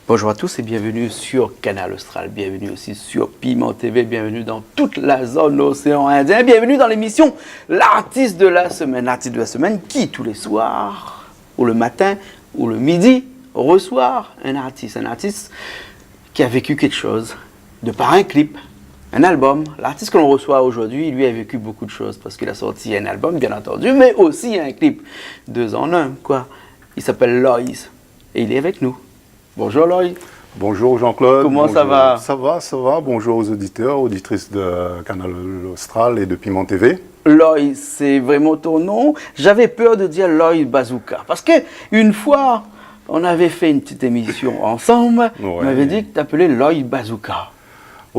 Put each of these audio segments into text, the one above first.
Bonjour à tous et bienvenue sur Canal Austral, bienvenue aussi sur Piment TV, bienvenue dans toute la zone océan Indien, bienvenue dans l'émission L'artiste de la semaine qui tous les soirs, ou le matin, ou le midi, reçoit un artiste qui a vécu quelque chose, de par un clip, un album. L'artiste que l'on reçoit aujourd'hui, lui a vécu beaucoup de choses parce qu'il a sorti un album bien entendu, mais aussi un clip, 2 en 1 quoi. Il s'appelle Loïs et il est avec nous. Bonjour Loïs. Bonjour Jean-Claude. Comment ça va? Ça va. Bonjour aux auditeurs, auditrices de Canal Austral et de Piment TV. Loïs, c'est vraiment ton nom. J'avais peur de dire Loïs Bazooka. Parce qu'une fois, on avait fait une petite émission ensemble. Ouais. On m'avait dit que tu t'appelais Loïs Bazooka.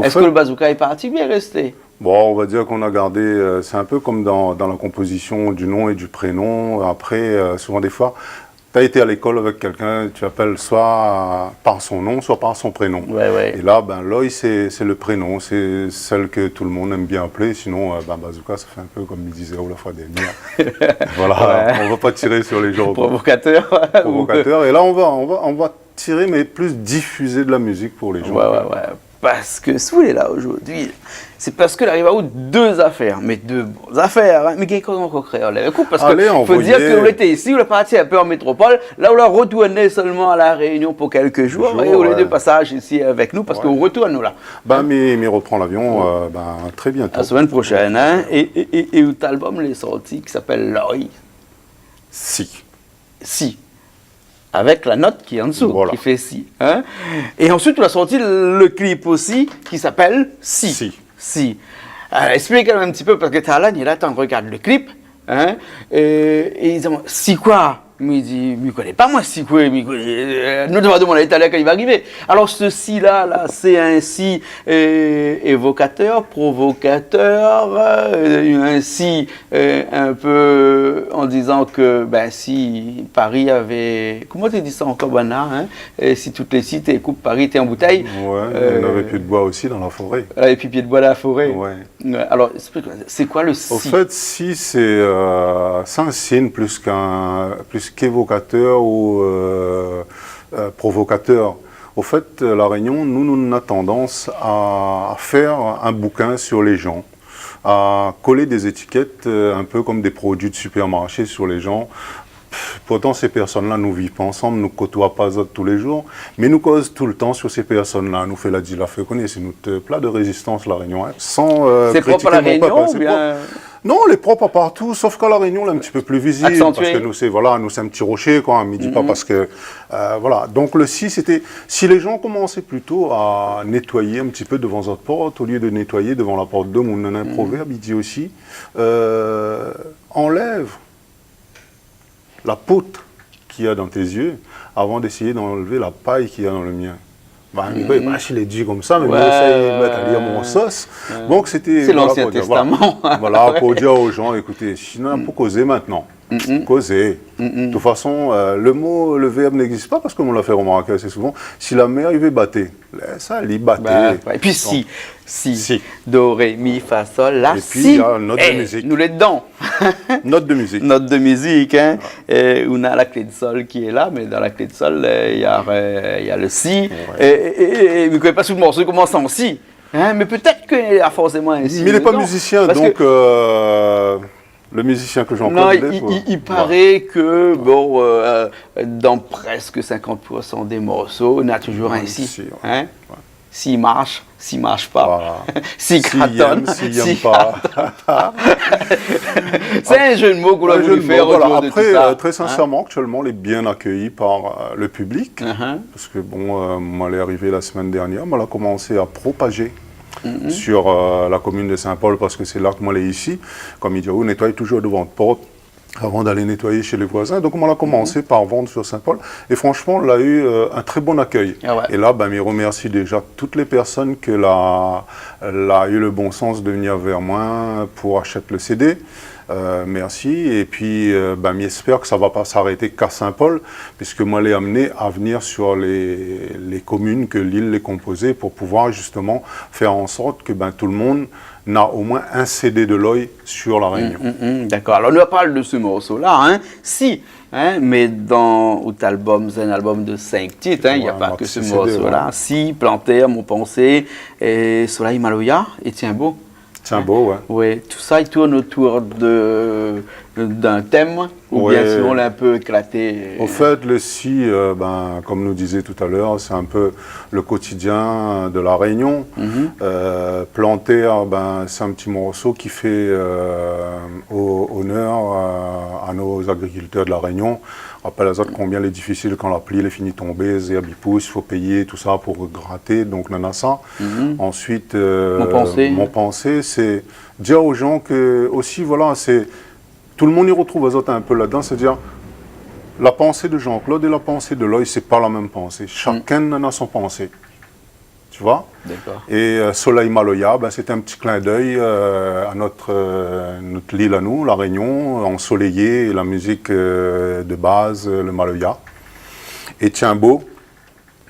Est-ce que le bazooka est parti ou bien resté? Bon, on va dire qu'on a gardé, c'est un peu comme dans la composition du nom et du prénom. Après, souvent des fois, tu as été à l'école avec quelqu'un, tu appelles soit par son nom, soit par son prénom. Ouais. Et là, Loïs, c'est le prénom, c'est celle que tout le monde aime bien appeler. Sinon, Bazooka, ça fait un peu comme il disait la fois dernière. Voilà, on ne va pas tirer sur les gens. Provocateur. Et là, on va tirer, mais plus diffuser de la musique pour les gens. Ouais. Parce que si vous êtes là aujourd'hui, c'est parce qu'il arrive à vous 2 affaires, mais 2 bonnes affaires. Hein. Mais qu'est-ce qu'on va créer les coups? Parce qu'il faut dire que vous étiez ici, vous êtes parti un peu en métropole, là vous retournez seulement à La Réunion pour quelques jours, et vous êtes de passage ici avec nous, parce que vous retournez là. Mais reprend l'avion très bientôt. La semaine prochaine, hein. Et votre album est sorti qui s'appelle Loïs. Si. Avec la note qui est en dessous, qui fait si. Hein? Et ensuite, tu as sorti le clip aussi, qui s'appelle Si. Explique-moi un petit peu, parce que Talan, il attend, regarde le clip, hein? Et ils disent, si quoi? Il dit, je ne connais pas moi si quoi, nous devons demander à l'Italien quand il va arriver. Alors ce si-là, c'est un si évocateur, provocateur, un si un peu en disant que si Paris avait, comment tu dis ça encore, Bana, hein? Si toutes les si tu coupes Paris, tu es en bouteille. Ouais, il y avait plus de bois aussi dans la forêt. Et puis pied de bois dans la forêt. Ouais. Alors, c'est quoi le si? Au fait, si c'est un signe plus qu'évocateur ou provocateur. Au fait, La Réunion, nous on a tendance à faire un bouquin sur les gens, à coller des étiquettes un peu comme des produits de supermarché sur les gens. Pourtant, ces personnes-là, nous vivons pas ensemble, nous ne côtoient pas tous les jours, mais nous causons tout le temps sur ces personnes-là. Nous fait la connaître, c'est notre plat de résistance, La Réunion. Hein, sans c'est propre à La Réunion ou bien... Non, elle est propre à partout, sauf qu'à La Réunion, elle est un petit peu plus visible. Accentué. Parce que nous, c'est un petit rocher, quoi. On ne dit pas parce que... voilà. Donc, le si, c'était... Si les gens commençaient plutôt à nettoyer un petit peu devant votre porte, au lieu de nettoyer devant la porte d'homme, on a un proverbe, il dit aussi, enlève la poutre qu'il y a dans tes yeux avant d'essayer d'enlever la paille qu'il y a dans le mien. Je l'ai dit comme ça, mais moi, essaye de mettre à lire mon sauce. Donc, c'était... C'est l'Ancien Testament. Voilà, pour dire aux gens, écoutez, sinon, pour causer maintenant. Causer. De toute façon, le verbe n'existe pas parce qu'on l'a fait remarquer assez souvent. Si la mer, il veut battre, ça, il battait. Et puis si. Do, ré, mi, fa, sol, la, et puis, si. il y a une note de musique. Nous les dedans. Note de musique. Note de musique, hein. On a la clé de sol qui est là, mais dans la clé de sol, il y a le si. Et vous ne connaissez pas tout le morceau commence en si. Hein, mais peut-être qu'il y a forcément un si. Mais il n'est pas musicien, donc... Le musicien que j'emploie. Non, il paraît que, dans presque 50% des morceaux, on a toujours un si. Hein? S'il marche pas. Voilà. S'il cratonne, s'il pas. C'est un jeu de mots qu'on a voulu faire autour de tout ça. Très sincèrement, actuellement, on est bien accueilli par le public. Parce que, moi, elle est arrivée la semaine dernière, elle a commencé à propager. Sur la commune de Saint-Paul, parce que c'est là que moi, elle est ici. Comme il dit, on nettoie toujours devant votre porte. avant d'aller nettoyer chez les voisins. Donc on a commencé par vendre sur Saint-Paul. Et franchement, on a eu un très bon accueil. Ah ouais. Et là, je remercie déjà toutes les personnes qui ont eu le bon sens de venir vers moi pour acheter le CD. Merci. Et puis, j'espère que ça ne va pas s'arrêter qu'à Saint-Paul, puisque moi, je l'ai amené à venir sur les communes que l'île est composée pour pouvoir justement faire en sorte que tout le monde n'a au moins un CD de l'OI sur la Réunion. D'accord. Alors, nous parlons de ce morceau-là, hein. Si, hein, mais dans votre album, c'est un album de 5 titres, hein, il n'y a pas que ce morceau-là. Si, Planter, Mon Pensée, et Soleil Maloya, et Tiens Beau. Tiens Beau, ouais. Oui, tout ça, il tourne autour d'un thème, ou bien sinon on l'a un peu éclaté. Au fait, le Si, comme nous disait tout à l'heure, c'est un peu le quotidien de la Réunion. Planter, c'est un petit morceau qui fait honneur à nos agriculteurs de la Réunion. Rappelle les autres combien il est difficile quand la pluie est finie de tomber, il faut payer tout ça pour gratter, donc on a ça. Ensuite, mon pensée, c'est dire aux gens que aussi, voilà, c'est tout le monde y retrouve les autres un peu là-dedans, c'est-à-dire la pensée de Jean-Claude et la pensée de Loïc, c'est pas la même pensée. Chacun en a son pensée. Tu vois? D'accord. Et Soleil Maloya, c'est un petit clin d'œil à notre île à nous, la Réunion, ensoleillée, et la musique de base, le Maloya. Et Tiens Beau,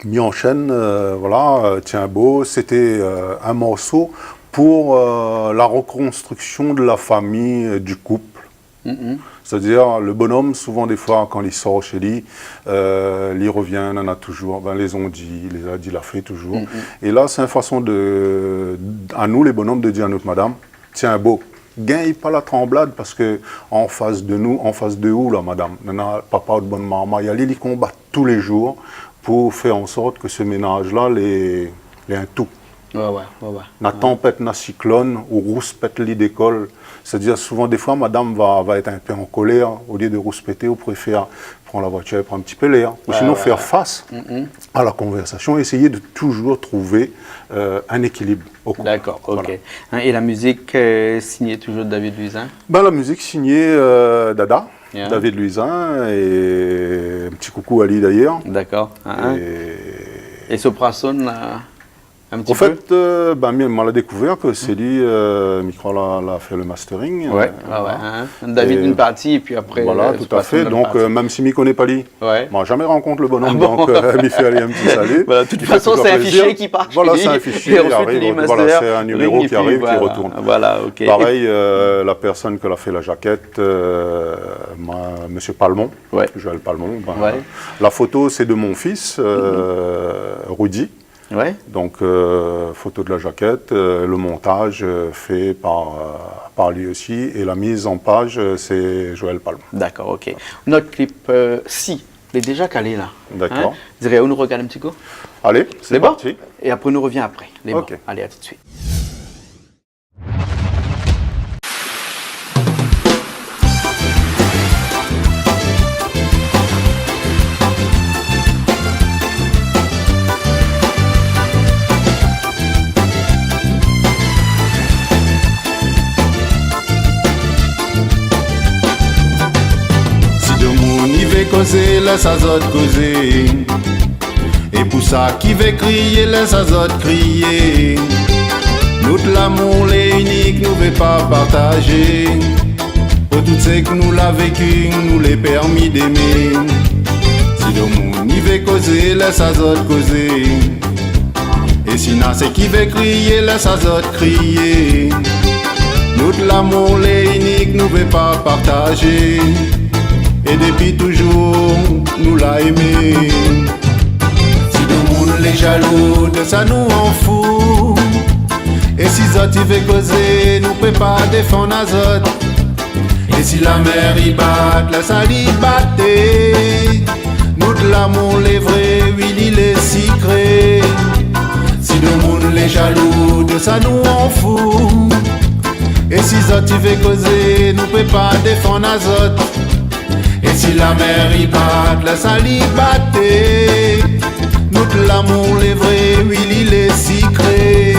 mis en chaîne, Tiens Beau, c'était un morceau pour la reconstruction de la famille, du couple. C'est-à-dire, le bonhomme, souvent des fois, quand il sort chez lui, il revient, on en a toujours, les ont dit, les a dit, l'a fait toujours. Et là, c'est une façon à nous, les bonhommes, de dire à notre madame, Tiens Beau, gagne pas la tremblade, parce que en face de nous, en face de où, là, madame, on a papa de bonne maman, il y a les combat tous les jours pour faire en sorte que ce ménage-là, les un tout. La tempête, la cyclone, ou rouspète lit d'école. C'est-à-dire, souvent, des fois, madame va être un peu en colère. Au lieu de rouspéter, on préfère prendre la voiture et prendre un petit peu l'air. Ou sinon, faire face à la conversation, essayer de toujours trouver un équilibre. D'accord, ok. Voilà. Et la musique signée toujours David Luisin? La musique signée Dada, David Luisin, et un petit coucou à lui d'ailleurs. D'accord. Et Soprason, là? En fait, on l'a découvert que c'est lui, Micro l'a fait le mastering. David une partie, et puis après... Voilà, tout à fait. Donc, même si je ne connais pas lui, moi jamais rencontre le bonhomme, donc il fait aller un petit salut. Voilà, de toute façon, c'est un fichier qui part. Voilà, c'est un fichier qui arrive, voilà, c'est un numéro qui arrive, qui retourne. Voilà, ok. Pareil, la personne qui a fait la jaquette, Monsieur Palmon, Joël Palmon. La photo, c'est de mon fils, Rudy. Donc, photo de la jaquette, le montage fait par lui aussi, et la mise en page, c'est Joël Palme. D'accord, ok. Notre clip, Si, il est déjà calé là. D'accord. Dirais, on nous regarde un petit coup? Allez, c'est parti. Et après, on nous revient après. Ok. Allez, à tout de suite. Causer, laisse à autres causer. Et pour ça qui veut crier, laisse à autres crier. Nous l'amour, les uniques, nous ne pas partager. Pour tout ce que nous l'a vécu, nous les permis d'aimer. Si le monde y veut causer, laisse à autres causer. Et si n'a ce qui veut crier, laisse à autres crier. Nous l'amour, les uniques, nous ne pas partager. Et depuis toujours, nous l'a aimé. Si le monde est jaloux, de ça nous en fout. Et si autres veulent causer, nous ne pouvons pas défendre les autres. Et si la mer y bat, la salle y battait. Nous de l'amour, les vrais, oui, il est secret. Si le monde est jaloux, de ça nous en fout. Et si autres veulent causer, nous ne pouvons pas défendre les autres. Et si la mer y bat, la salle y battait. Nous de l'amour, les vrais, oui, il est secret.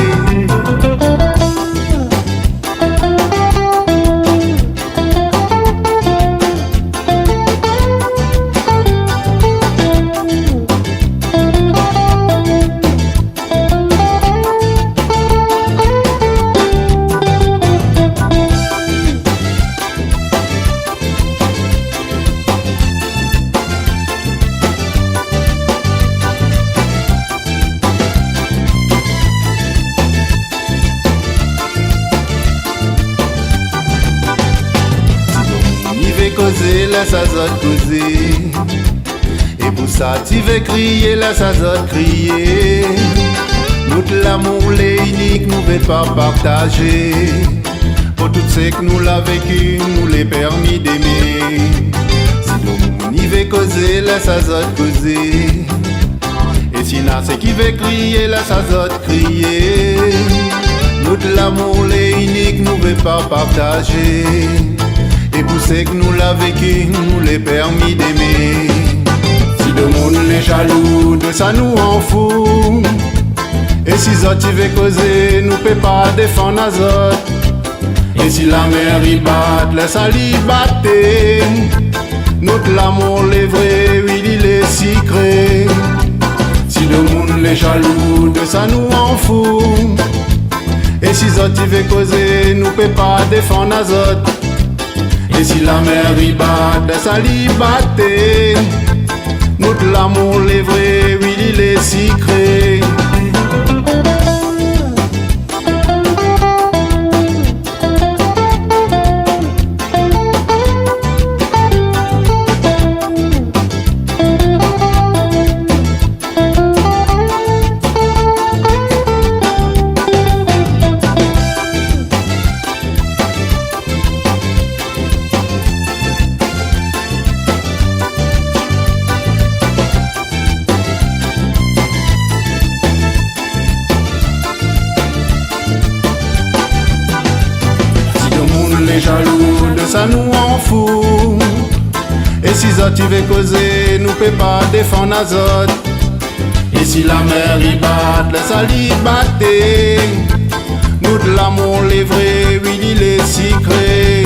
causer, laisse azot causer. Et pour ça tu veux crier, laisse azot crier. Notre l'amour les unique nous veut pas partager. Pour tout ce que nous l'a vécu, nous les permis d'aimer. Si nous n'y veut causer, laisse azot causer. Et si là c'est qui veut crier, laisse azot crier. Notre l'amour les unique nous veut pas partager. Et pour ce que nous l'a vécu, nous les permis d'aimer. Si le monde est jaloux, de ça nous en fout. Et si zot tu veux causer, nous peut pas défendre azot. Et si la mer y bat, laisse ali battre. Notre l'amour les vrai, oui il est secret. Si le monde est jaloux, de ça nous en fout. Et si zot tu veux causer, nous peut pas défendre azot. Et si la mer y bat, laisse ali battre. Notre l'amour les vrai, oui il est secret. Jaloux, de ça nous en fout. Et si zot tu veux causer, nous peut pas défendre azot. Et si la mer y bat, laisse ali battre. Nous de l'amour les vrais, oui il est secret.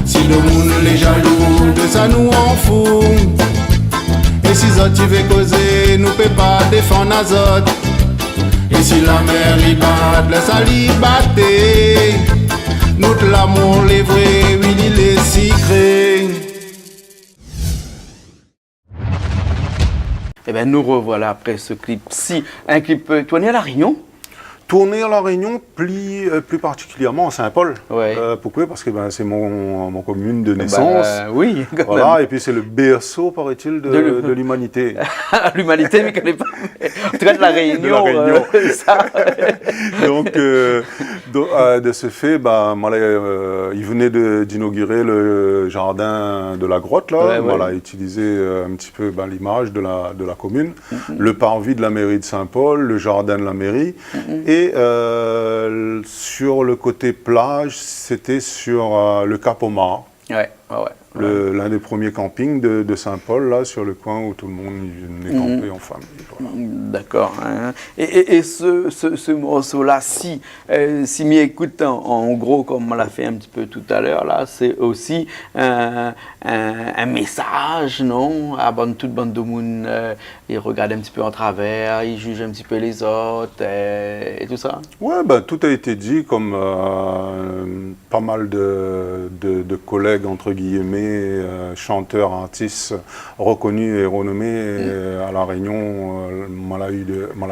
Si le monde les jaloux, de ça nous en fout. Et si zot tu veux causer, nous peut pas défendre azot. Et si la mer y bat, laisse ali battre. Notre l'amour les vrais, oui il est secret. Eh bien nous revoilà après ce clip-ci, un clip tourné à La Réunion. Tourné à La Réunion, plus particulièrement à Saint-Paul. Ouais. Pourquoi? Parce que c'est mon commune de naissance. Oui, quand voilà, même. et puis c'est le berceau, paraît-il, de l'humanité. L'humanité, mais connaît pas. En tout cas, de La Réunion. De La Réunion. Ça. Donc, de ce fait, il venait d'inaugurer le jardin de la grotte, là. Ouais, Voilà, ouais. utiliser un petit peu l'image de la commune, le parvis de la mairie de Saint-Paul, le jardin de la mairie, et sur le côté plage, c'était sur le Cap Omar. Ouais. L'un des premiers campings de Saint-Paul, là, sur le coin où tout le monde venait camper en famille. Voilà. D'accord. Hein. Et ce morceau-là, si m'y écoute en gros, comme on l'a fait un petit peu tout à l'heure, là, c'est aussi un message, non? À toute bande de monde, ils regardent un petit peu en travers, ils jugent un petit peu les autres et tout ça. Ouais, tout a été dit, comme pas mal de collègues, entre guillemets, chanteurs, artistes reconnus et renommés à La Réunion, m'en a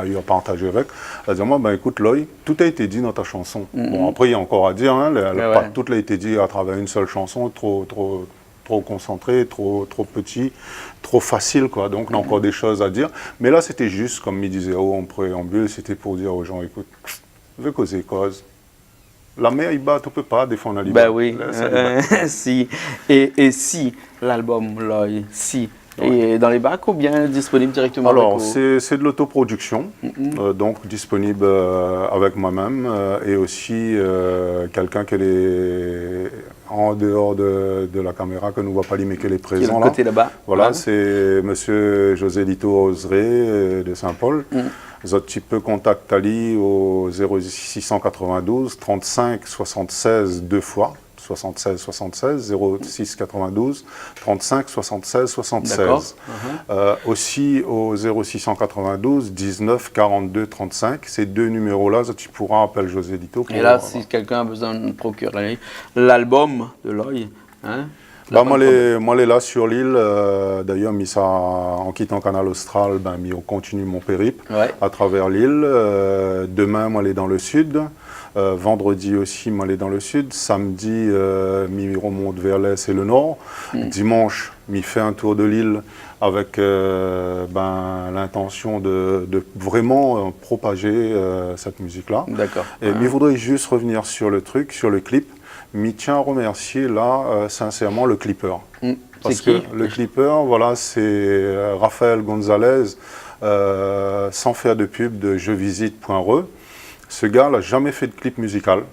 eu à partager avec. Elle dit, moi, écoute, Loïc, tout a été dit dans ta chanson. Bon, après, il y a encore à dire, hein, pas tout l'a été dit à travers une seule chanson, trop concentré, trop petit, trop facile, quoi. Donc, on a encore des choses à dire. Mais là, c'était juste, comme il disait en préambule, c'était pour dire aux gens, écoute, veux causer cause. La mer, il bat, tu ne peux pas défendre la liberté. Ben oui, si. Et si l'album, là, si. Et dans les bacs ou bien disponible directement? Alors, c'est de l'autoproduction, donc disponible avec moi-même et aussi quelqu'un qui est en dehors de la caméra, que nous ne voit pas lui, mais qui est présent là. Côté là-bas. Voilà, c'est monsieur José Lito Osré de Saint-Paul. Tu peux contacter Ali au 0692 35 76 deux fois. 76 76 06 92 35 76 76. Aussi au 0692 19 42 35. Ces deux numéros-là, tu pourras appeler José Lito. Et là, si quelqu'un a besoin de procurer l'album de Loïc, hein, moi, je là sur l'île. D'ailleurs, en quittant Canal Austral, on continue mon périple à travers l'île. Demain, moi, je dans le sud. Vendredi aussi, m'aller dans le sud. Samedi, m'y remonte vers l'est et le nord. Dimanche, m'y fait un tour de l'île avec l'intention de vraiment propager cette musique-là. D'accord. Et m'y voudrais juste revenir sur le truc, sur le clip. M'y tiens à remercier là, sincèrement, le clipper. Parce que le clipper, voilà, c'est Raphaël Gonzalez, sans faire de pub, de jevisite.re. Ce gars n'a jamais fait de clip musical.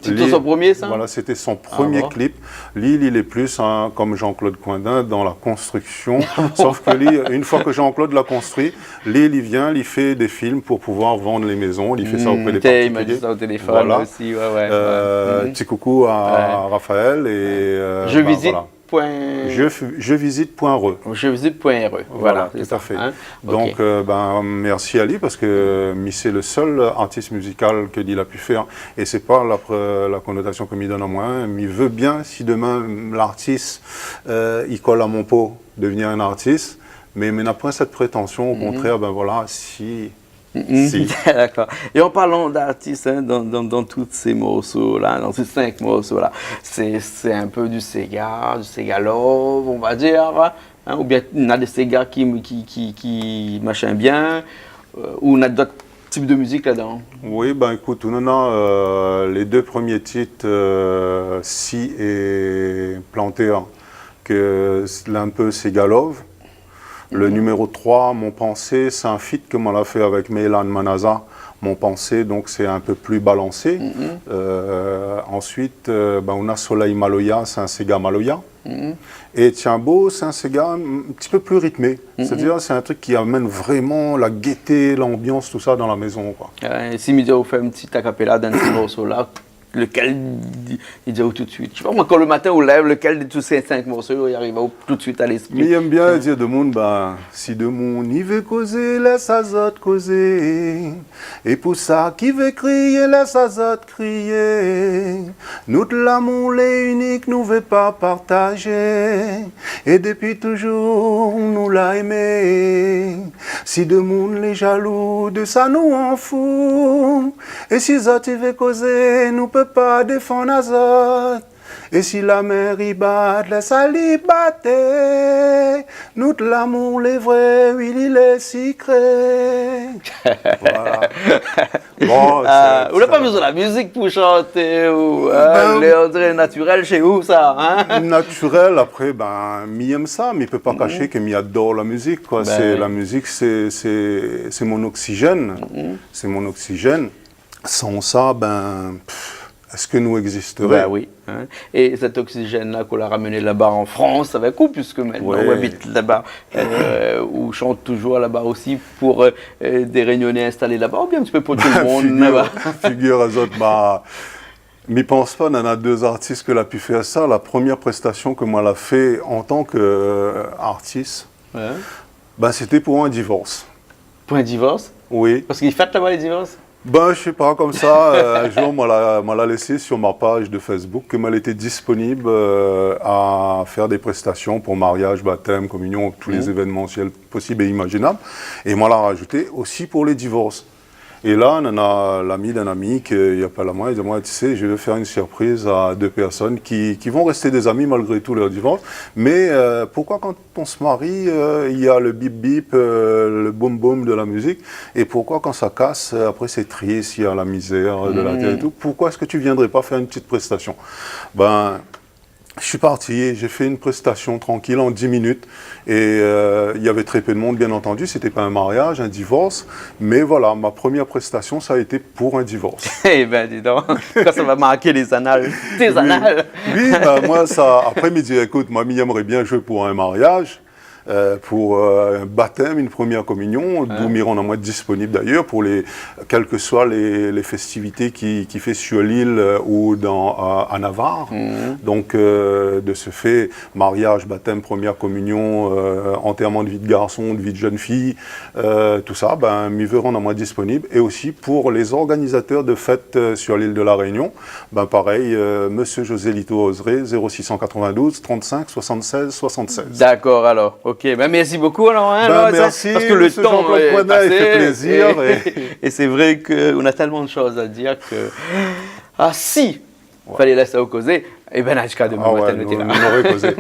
C'était son premier, ça? Voilà, c'était son premier clip. Lui, il est plus comme Jean-Claude Coindin dans la construction. Sauf que lui, une fois que Jean-Claude l'a construit, lui, il vient, il fait des films pour pouvoir vendre les maisons. Il fait ça auprès des particuliers. Il m'a dit ça au téléphone aussi. Petit coucou à Raphaël. Et, jevisite.re. Jevisite.re. Voilà, tout à fait. Donc, merci à lui parce que c'est le seul artiste musical que il a pu faire. Et c'est pas la connotation que m'y donne à moi. Il veut bien, si demain l'artiste il colle à mon pot, devenir un artiste, mais il n'a pas cette prétention. Au contraire, si. D'accord. Et en parlant d'artistes, dans tous ces morceaux-là, dans ces 5 morceaux-là, c'est un peu du Sega Love, on va dire, ou bien il y a des Sega qui machin bien, ou on a d'autres types de musique là-dedans? Oui, écoute, on a les 2 premiers titres, Si et Planter, que c'est un peu Sega Love. Le numéro 3, Mon Pensée, c'est un feat que m'en a fait avec Meylan Manaza. Mon Pensée, donc c'est un peu plus balancé. Ensuite, on a Soleil Maloya, c'est un Sega Maloya. Et Tiambo, c'est un Sega un petit peu plus rythmé. C'est-à-dire, c'est un truc qui amène vraiment la gaieté, l'ambiance, tout ça dans la maison, quoi. Si vous faites un petit acapella d'un petit morceau là, lequel il dit tout de suite? Je sais pas, moi, quand le matin on lève, lequel de tous ces 5 morceaux il arrive tout de suite à l'esprit? Mais il aime bien dire de monde, si de monde il veut causer, laisse Azot causer. Et pour ça qui veut crier, laisse Azot crier. Nous de l'amour, les uniques, nous veut pas partager. Et depuis toujours, nous l'a aimé. Si de monde les jaloux, de ça nous en fout. Et si Zot il veut causer, nous peut pas défendre Azot. Et si la mer y bat, laisse aller battre. Nous de l'amour, les vrais, oui, il est secret. Voilà. Bon, on n'a pas besoin de la musique pour chanter, ou Léandre naturel chez vous, ça, hein? Naturel, après, m'y aime ça, mais il ne peut pas cacher que m'y adore la musique, quoi. La musique, c'est mon oxygène. C'est mon oxygène. Sans ça, est-ce que nous existerions? Oui. Hein. Et cet oxygène-là qu'on a ramené là-bas en France avec vous, puisque maintenant on habite là-bas, ou chante toujours là-bas aussi pour des réunionnais installés là-bas, ou bien un petit peu pour tout le monde là-bas? Figure à autres, m'y pense pas, il y en a 2 artistes que l'a pu faire ça. La première prestation que moi l'a fait en tant qu'artiste, c'était pour un divorce. Pour un divorce? Oui. Parce qu'ils fêtent là-bas les divorces? Je sais pas, comme ça, un jour, m'a l'a laissé sur ma page de Facebook, que m'elle était disponible à faire des prestations pour mariage, baptême, communion, tous les événementiels possibles et imaginables. Et moi, l'a rajouté aussi pour les divorces. Et là, on a l'ami d'un ami qui appelle à moi et dit, moi, tu sais, je vais faire une surprise à 2 personnes qui vont rester des amis malgré tout leur divorce. Mais pourquoi quand on se marie, il y a le bip-bip, le boum-boum de la musique, et pourquoi quand ça casse, après c'est triste, il y a la misère de la terre et tout, pourquoi est-ce que tu ne viendrais pas faire une petite prestation? Je suis parti et j'ai fait une prestation tranquille en 10 minutes et il y avait très peu de monde, bien entendu, c'était pas un mariage, un divorce, mais voilà, ma première prestation, ça a été pour un divorce. Eh ben dis donc, ça va marquer les annales, tes annales. Oui, moi, ça, après, il me dit, écoute, moi, j'aimerais bien jouer pour un mariage. Pour un baptême, une première communion, d'où Miron à moi disponible d'ailleurs pour quelles que soient les festivités qui fait sur l'île ou à Navarre. Donc de ce fait, mariage, baptême, première communion, enterrement de vie de garçon, de vie de jeune fille, tout ça, Miron à moi disponible. Et aussi pour les organisateurs de fêtes sur l'île de la Réunion, pareil, Monsieur José Lito Osré, 0692 35 76 76. D'accord alors. Ok, merci beaucoup alors. Merci, parce que le temps est passé, fait plaisir. Et c'est vrai qu'on a tellement de choses à dire que Ah si, fallait laisser au causer. Et ben Najka demain matin, nous aurait causé.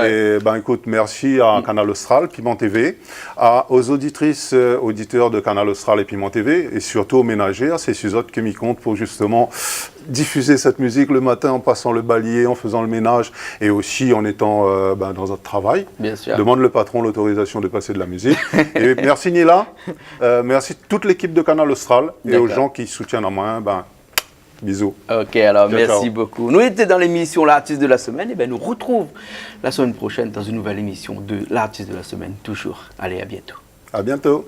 Et ben écoute, merci à Canal Austral, Piment TV, aux auditrices, auditeurs de Canal Austral et Piment TV, et surtout aux ménagères, c'est Suzette qui m'y compte pour justement diffuser cette musique le matin en passant le balai, en faisant le ménage, et aussi en étant dans notre travail. Bien sûr. Demande le patron l'autorisation de passer de la musique. Et merci Nila, merci toute l'équipe de Canal Austral, et aux gens qui soutiennent en moi. Bisous. Ok, alors ciao, merci ciao. beaucoup. Nous étions dans l'émission L'artiste de la semaine. Et bien nous retrouvons la semaine prochaine dans une nouvelle émission de L'artiste de la semaine. Toujours. Allez, à bientôt. À bientôt.